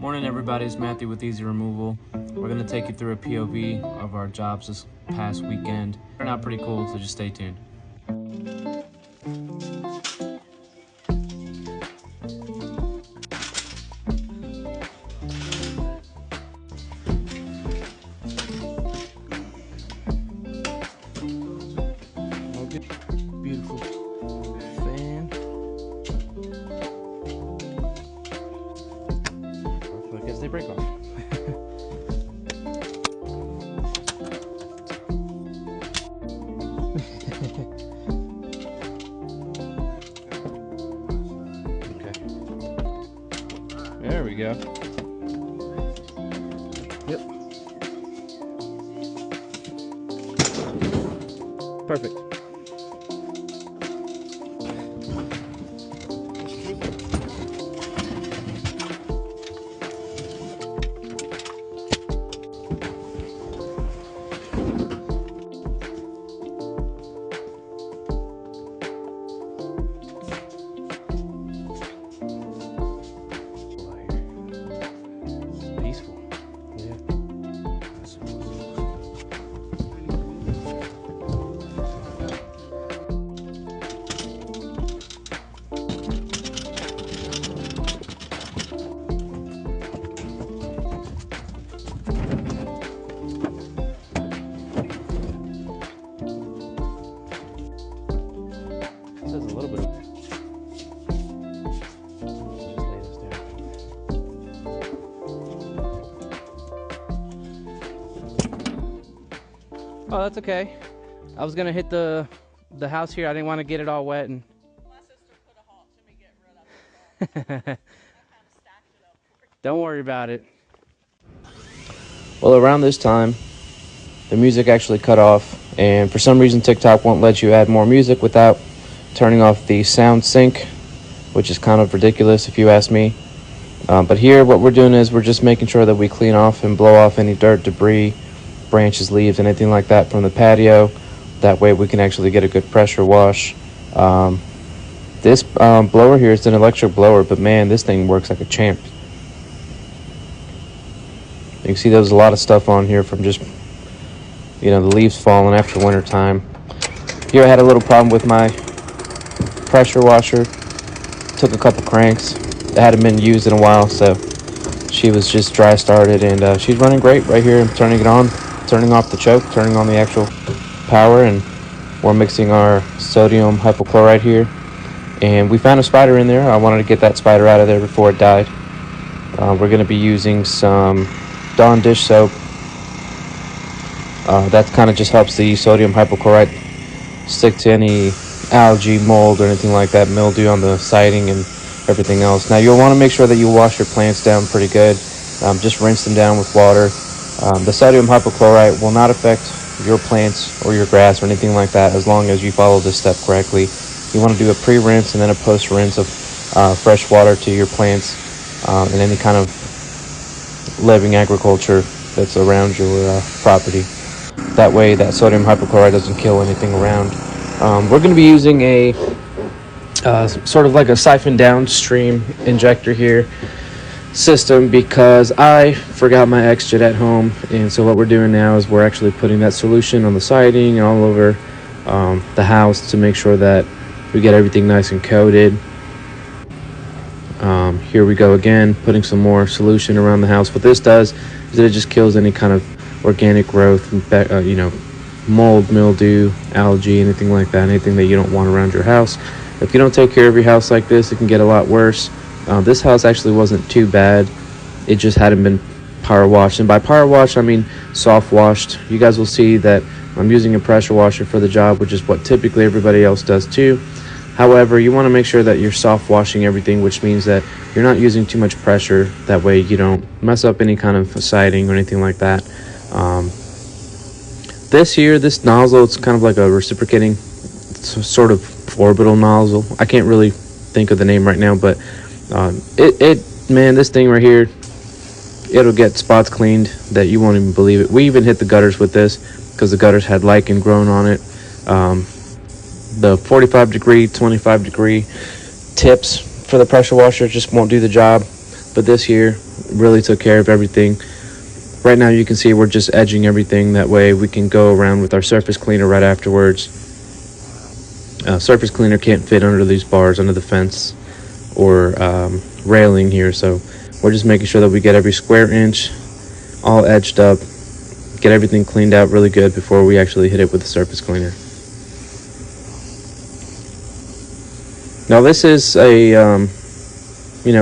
Morning everybody, it's Matthew with Easy Removal. We're going to take you through a POV of our jobs this past weekend. Turned out pretty cool, so just stay tuned. Beautiful fan. I guess they break off. Okay. There we go. Yep. Perfect. Peaceful. Yeah. Says a little bit of Oh, that's okay. I was gonna hit the house here. I didn't want to get it all wet and. My sister put a halt to me getting rid of it. So I kind of stacked it up for you. Don't worry about it. Well, around this time, the music actually cut off, and for some reason TikTok won't let you add more music without turning off the sound sync, which is kind of ridiculous if you ask me. But here what we're doing is we're just making sure that we clean off and blow off any dirt, debris, branches, leaves, anything like that from the patio. That way we can actually get a good pressure wash. This blower here is an electric blower, but man, this thing works like a champ. You can see there's a lot of stuff on here from just, you know, the leaves falling after winter time. Here I had a little problem with my pressure washer. Took a couple cranks. It hadn't been used in a while, so she was just dry started, and she's running great right here. I'm turning it on, turning off the choke, turning on the actual power, and we're mixing our sodium hypochlorite here. And we found a spider in there. I wanted to get that spider out of there before it died. We're going to be using some Dawn dish soap. That kind of just helps the sodium hypochlorite stick to any algae, mold, or anything like that, mildew on the siding and everything else. Now you'll want to make sure that you wash your plants down pretty good. Just rinse them down with water. The sodium hypochlorite will not affect your plants or your grass or anything like that as long as you follow this step correctly. You want to do a pre-rinse and then a post-rinse of fresh water to your plants and any kind of living agriculture that's around your property. That way that sodium hypochlorite doesn't kill anything around. We're going to be using a sort of like a siphon downstream injector here system because I forgot my X-Jet at home, and so what we're doing now is we're actually putting that solution on the siding and all over the house to make sure that we get everything nice and coated. Here we go again, putting some more solution around the house. What this does is that it just kills any kind of organic growth, you know, mold, mildew, algae, anything like that, anything that you don't want around your house. If you don't take care of your house like this, it can get a lot worse. This house actually wasn't too bad. It just hadn't been power washed, and by power wash I mean soft washed. You guys will see that I'm using a pressure washer for the job, which is what typically everybody else does too. However, you want to make sure that you're soft washing everything, which means that you're not using too much pressure. That way you don't mess up any kind of siding or anything like that. This nozzle, it's kind of like a reciprocating sort of orbital nozzle. I can't really think of the name right now, but man, this thing right here, it'll get spots cleaned that you won't even believe it. We even hit the gutters with this because the gutters had lichen growing on it. The 45 degree, 25 degree tips for the pressure washer just won't do the job, but this here, really took care of everything. Right now you can see we're just edging everything. That way we can go around with our surface cleaner right afterwards. Surface cleaner can't fit under these bars, under the fence or railing here, so we're just making sure that we get every square inch all edged up, get everything cleaned out really good before we actually hit it with the surface cleaner. Now this is a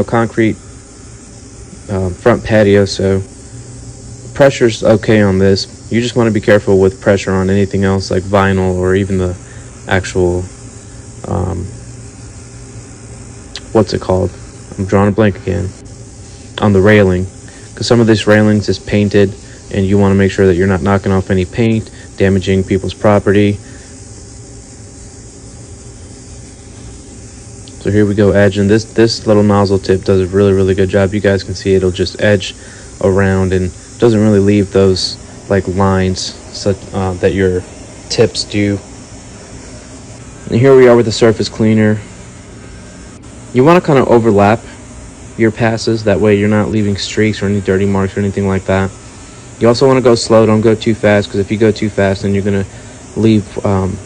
concrete front patio, so pressure's okay on this. You just want to be careful with pressure on anything else like vinyl or even the actual what's it called? I'm drawing a blank again. On the railing, because some of this railings is painted, and you want to make sure that you're not knocking off any paint, damaging people's property. So here we go edging. This little nozzle tip does a really good job. You guys can see it'll just edge around and doesn't really leave those like lines such that your tips do. And here we are with the surface cleaner. You want to kind of overlap your passes, that way you're not leaving streaks or any dirty marks or anything like that. You also want to go slow, don't go too fast, because if you go too fast then you're going to leave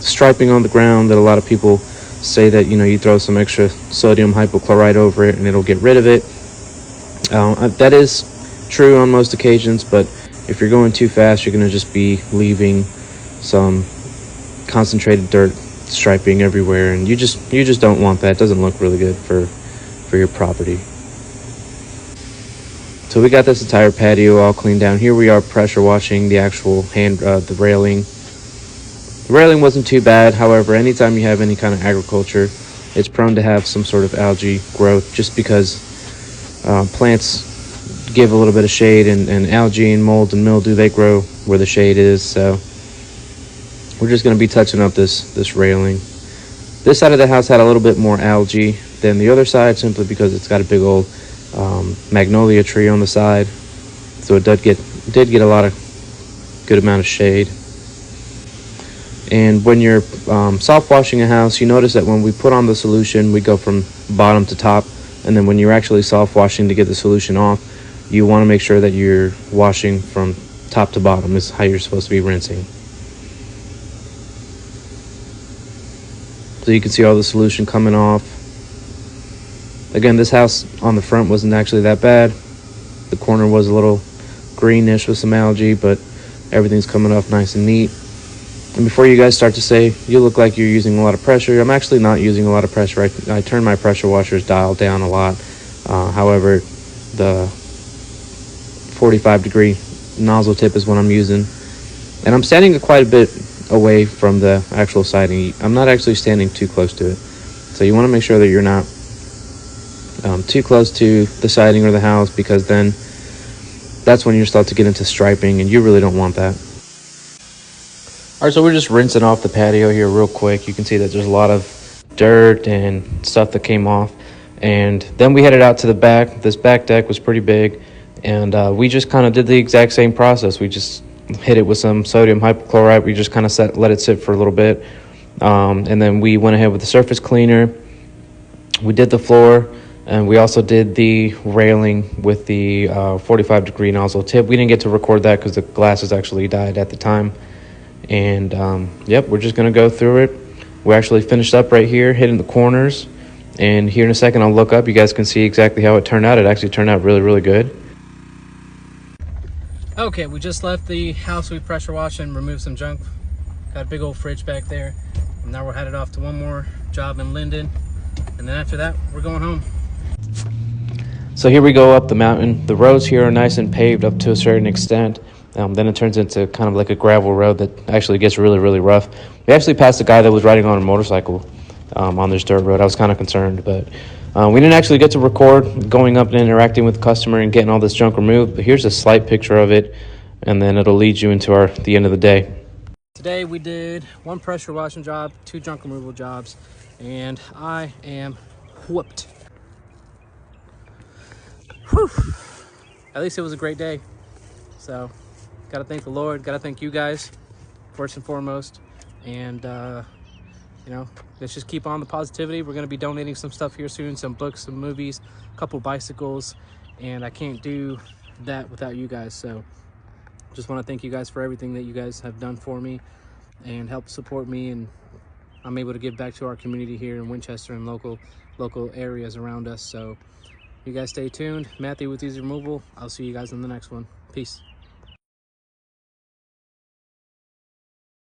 striping on the ground that a lot of people say that you throw some extra sodium hypochlorite over it and it'll get rid of it. That is true on most occasions, but if you're going too fast you're going to just be leaving some concentrated dirt striping everywhere, and you just don't want that. It doesn't look really good for your property. So we got this entire patio all cleaned down. Here we are pressure washing the actual the railing. The railing wasn't too bad. However, anytime you have any kind of agriculture, it's prone to have some sort of algae growth, just because plants give a little bit of shade, and algae and mold and mildew, they grow where the shade is. So we're just going to be touching up this railing. This side of the house had a little bit more algae than the other side, simply because it's got a big old magnolia tree on the side, so it did get a lot of good amount of shade. And when you're soft washing a house, you notice that when we put on the solution, we go from bottom to top, and then when you're actually soft washing to get the solution off, you want to make sure that you're washing from top to bottom. Is how you're supposed to be rinsing. So you can see all the solution coming off. Again, this house on the front wasn't actually that bad. The corner was a little greenish with some algae, but everything's coming off nice and neat. And before you guys start to say, you look like you're using a lot of pressure, I'm actually not using a lot of pressure. I turn my pressure washer's dial down a lot. However, the 45-degree nozzle tip is what I'm using. And I'm standing quite a bit away from the actual siding. I'm not actually standing too close to it. So you want to make sure that you're not too close to the siding or the house, because then that's when you start to get into striping, and you really don't want that. All right, so we're just rinsing off the patio here real quick. You can see that there's a lot of dirt and stuff that came off. And then we headed out to the back. This back deck was pretty big, and we just kind of did the exact same process. We just hit it with some sodium hypochlorite. We just kind of let it sit for a little bit, and then we went ahead with the surface cleaner. We did the floor, and we also did the railing with the 45-degree nozzle tip. We didn't get to record that because the glasses actually died at the time. And yep, we're just going to go through it. We actually finished up right here, hitting the corners. And here in a second, I'll look up. You guys can see exactly how it turned out. It actually turned out really good. Okay, we just left the house. We pressure washed and removed some junk. Got a big old fridge back there. And now we're headed off to one more job in Linden. And then after that, we're going home. So here we go up the mountain. The roads here are nice and paved up to a certain extent. Then it turns into kind of like a gravel road that actually gets really rough. We actually passed a guy that was riding on a motorcycle on this dirt road. I was kind of concerned, but we didn't actually get to record going up and interacting with the customer and getting all this junk removed. But here's a slight picture of it, and then it'll lead you into the end of the day. Today we did one pressure washing job, 2 junk removal jobs, and I am whooped. Whew. At least it was a great day. So, gotta thank the Lord, gotta thank you guys, first and foremost. And, let's just keep on the positivity. We're gonna be donating some stuff here soon, some books, some movies, a couple bicycles, and I can't do that without you guys. So just want to thank you guys for everything that you guys have done for me and help support me, and I'm able to give back to our community here in Winchester and local areas around us. So you guys stay tuned. Matthew with Easy Removal. I'll see you guys in the next one. Peace.